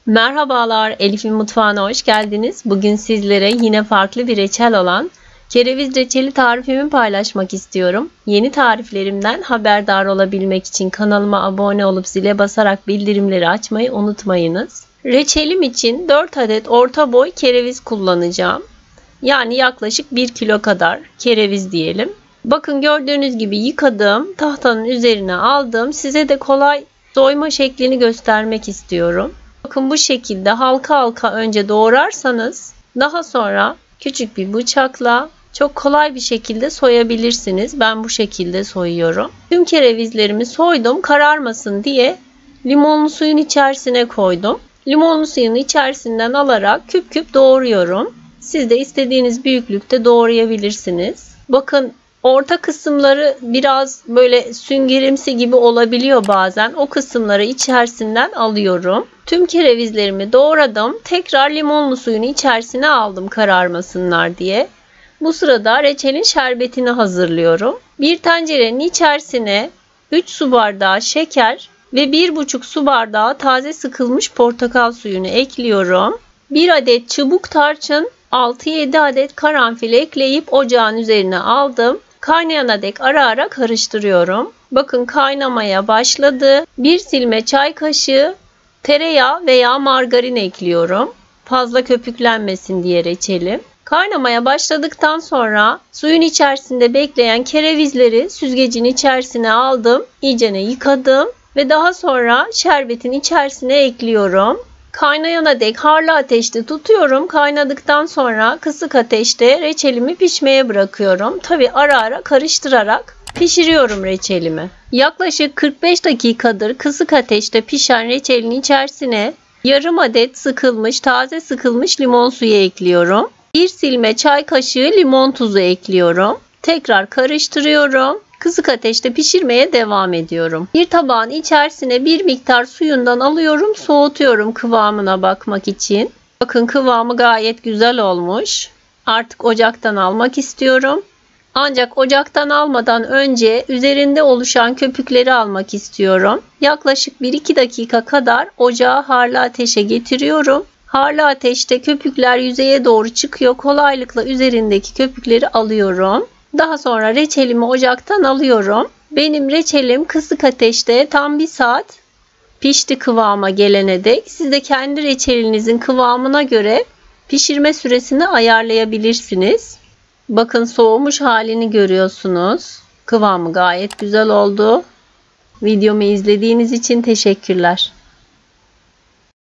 Merhabalar, Elif'in mutfağına hoş geldiniz. Bugün sizlere yine farklı bir reçel olan kereviz reçeli tarifimi paylaşmak istiyorum. Yeni tariflerimden haberdar olabilmek için kanalıma abone olup zile basarak bildirimleri açmayı unutmayınız. Reçelim için 4 adet orta boy kereviz kullanacağım. Yani yaklaşık 1 kilo kadar kereviz diyelim. Bakın gördüğünüz gibi yıkadım, tahtanın üzerine aldım. Size de kolay soyma şeklini göstermek istiyorum. Bakın bu şekilde halka halka önce doğrarsanız daha sonra küçük bir bıçakla çok kolay bir şekilde soyabilirsiniz. Ben bu şekilde soyuyorum. Tüm kerevizlerimi soydum, kararmasın diye limonlu suyun içerisine koydum. Limonlu suyun içerisinden alarak küp küp doğruyorum. Siz de istediğiniz büyüklükte doğrayabilirsiniz. Bakın orta kısımları biraz böyle süngerimsi gibi olabiliyor bazen. O kısımları içerisinden alıyorum. Tüm kerevizlerimi doğradım. Tekrar limonlu suyun içerisine aldım kararmasınlar diye. Bu sırada reçelin şerbetini hazırlıyorum. Bir tencerenin içerisine 3 su bardağı şeker ve 1,5 su bardağı taze sıkılmış portakal suyunu ekliyorum. 1 adet çubuk tarçın, 6-7 adet karanfil ekleyip ocağın üzerine aldım. Kaynayana dek ara ara karıştırıyorum. Bakın kaynamaya başladı. 1 silme çay kaşığı tereyağı veya margarin ekliyorum. Fazla köpüklenmesin diye reçelim. Kaynamaya başladıktan sonra suyun içerisinde bekleyen kerevizleri süzgecin içerisine aldım. İyicene yıkadım ve daha sonra şerbetin içerisine ekliyorum. Kaynayana dek harlı ateşte tutuyorum. Kaynadıktan sonra kısık ateşte reçelimi pişmeye bırakıyorum. Tabi ara ara karıştırarak pişiriyorum reçelimi. Yaklaşık 45 dakikadır kısık ateşte pişen reçelin içerisine yarım adet taze sıkılmış limon suyu ekliyorum. 1 silme çay kaşığı limon tuzu ekliyorum. Tekrar karıştırıyorum. Kısık ateşte pişirmeye devam ediyorum. Bir tabağın içerisine bir miktar suyundan alıyorum, soğutuyorum kıvamına bakmak için. Bakın kıvamı gayet güzel olmuş. Artık ocaktan almak istiyorum. Ancak ocaktan almadan önce üzerinde oluşan köpükleri almak istiyorum. Yaklaşık 1-2 dakika kadar ocağı harlı ateşe getiriyorum. Harlı ateşte köpükler yüzeye doğru çıkıyor. Kolaylıkla üzerindeki köpükleri alıyorum. Daha sonra reçelimi ocaktan alıyorum. Benim reçelim kısık ateşte tam 1 saat pişti kıvama gelene dek. Siz de kendi reçelinizin kıvamına göre pişirme süresini ayarlayabilirsiniz. Bakın soğumuş halini görüyorsunuz. Kıvamı gayet güzel oldu. Videomu izlediğiniz için teşekkürler.